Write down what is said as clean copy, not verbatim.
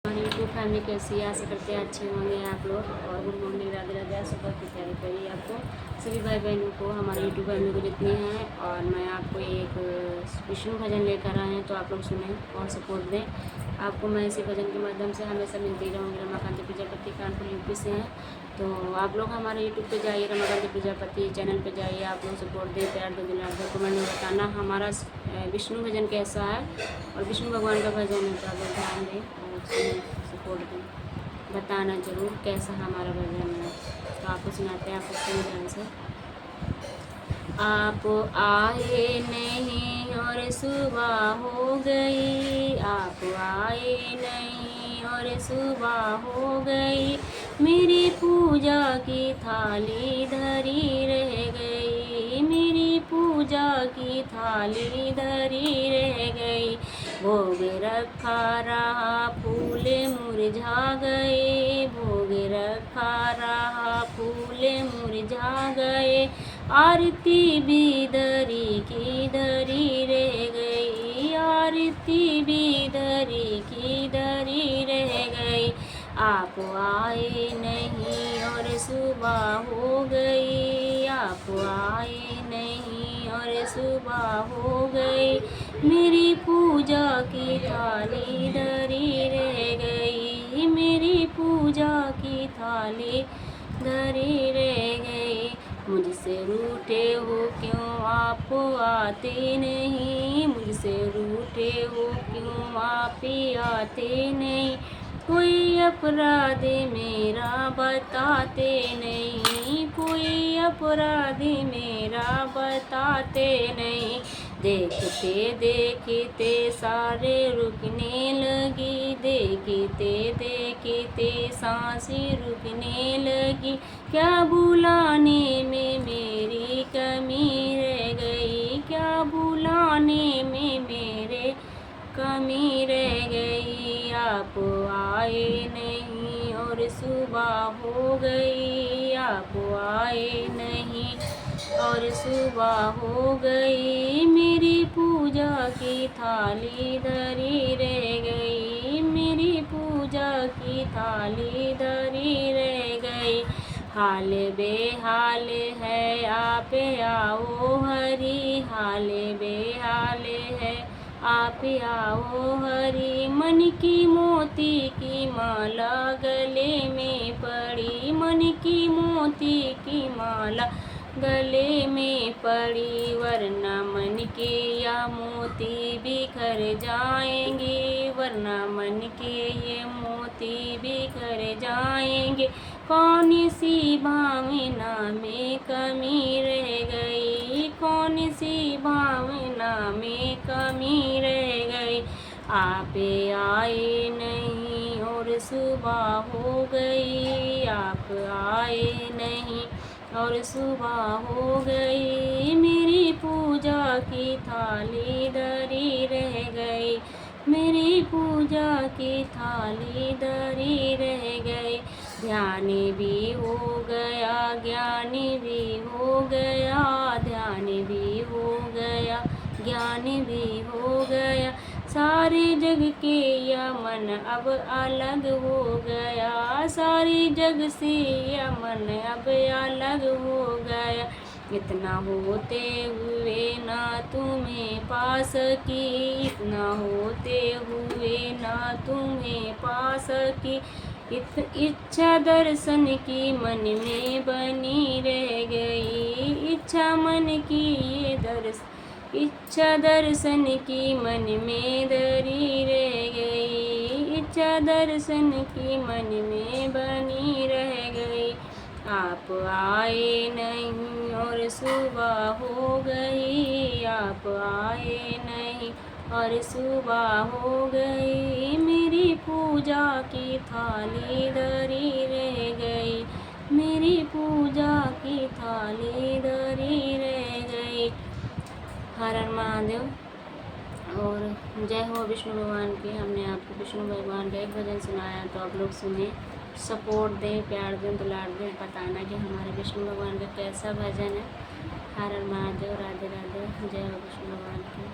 हमारी YouTube family कैसी है, आशा करते हैं अच्छे होंगे आप लोग। और गुड मॉर्निंग, राधे राधे, सुबह की तैयारी करिए आपको सभी भाई बहनों को, हमारे यूट्यूब फैमिली को जितनी हैं। और मैं आपको एक विष्णु भजन लेकर आए हैं, तो आप लोग सुने और सपोर्ट दें। आपको मैं इसी भजन के माध्यम से हमेशा मिलती रहूँगी। रमाकांत प्रजापति कानपुर यूपी से हैं, तो आप लोग हमारे यूट्यूब पे जाइए, रमाकांत प्रजापति चैनल पे जाइए, आप लोग सपोर्ट दें, प्यार दो, दिला दो, कमेंट में बताना हमारा विष्णु भजन कैसा है और विष्णु भगवान का भजन है, तो आप लोग ध्यान दें और सपोर्ट दें। बताना ज़रूर कैसा हमारा भजन है, तो आपको सुनाते हैं, आपको सुन ध्यान से। आप आए नहीं और सुबह हो गई, आप आए नहीं और सुबह हो गई, मेरी पूजा की थाली धरी रह गई, मेरी पूजा की थाली धरी रह गई। भोग रखा रहा फूल मुरझा गए, भोग रखा रहा फूल मुरझा गए, आरती भी धरी की धरी रह गई, आरती भी धरी की धरी रह गई। आप आए नहीं और सुबह हो गई, आप आए नहीं और सुबह हो गई, मेरी पूजा की थाली धरी रह गई, मेरी पूजा की थाली धरी रह गई। मुझसे रूठे हो क्यों आप आते नहीं, मुझसे रूठे हो क्यों आप आते नहीं, कोई अपराध मेरा बताते नहीं, कोई अपराध मेरा बताते नहीं। देखते देखते सारे रुकने लगी, देखते देखते सांसें रुकने लगी, क्या बुलाने में मेरी कमी रह गई, क्या बुलाने में मेरे कमी रह गई। आप आए नहीं और सुबह हो गई, आप आए नहीं और सुबह हो गई, मेरी पूजा की थाली धरी रह गई, मेरी पूजा की थाली धरी रह गई। हाल बेहाल है आप आओ हरी, हाल बेहाल है आप आओ हरी, मन की मोती की माला गले में पड़ी, मन की मोती की माला गले में पड़ी, वरना मन के या मोती बिखर जाएंगे, वरना मन के ये मोती बिखर जाएंगे। कौन सी भावना में कमी रह गई, कौन सी भावना में कमी रह गई। आप आए नहीं और सुबह हो गई, आप आए नहीं और सुबह हो गई, मेरी पूजा की थाली धरी रह गई, मेरी पूजा की थाली धरी रह गई। ध्यान भी हो गया, ज्ञान भी हो गया, ध्यान भी हो गया, ज्ञान भी हो गया, सारे जग के या मन अब अलग हो गया, सारे जग से या मन अब अलग हो गया। इतना होते हुए ना तुम्हें पा सकी, इतना होते हुए ना तुम्हें पा सकी, इच्छा दर्शन की मन में बनी रह गई, इच्छा मन की ये दर्शन, इच्छा दर्शन की मन में धरी रह गई, इच्छा दर्शन की मन में बनी रह गई। आप आए नहीं और सुबह हो गई, आप आए नहीं और सुबह हो गई, मेरी पूजा की थाली धरी रह गई, मेरी पूजा की थाली धरी रह गई। हर हर महादेव और जय हो विष्णु भगवान की। हमने आपको विष्णु भगवान का एक भजन सुनाया, तो आप लोग सुने, सपोर्ट दें, प्यार दें, दुलार दें, बताना कि हमारे विष्णु भगवान का कैसा भजन है। हर हर महादेव, राधे राधे, जय हो विष्णु भगवान की।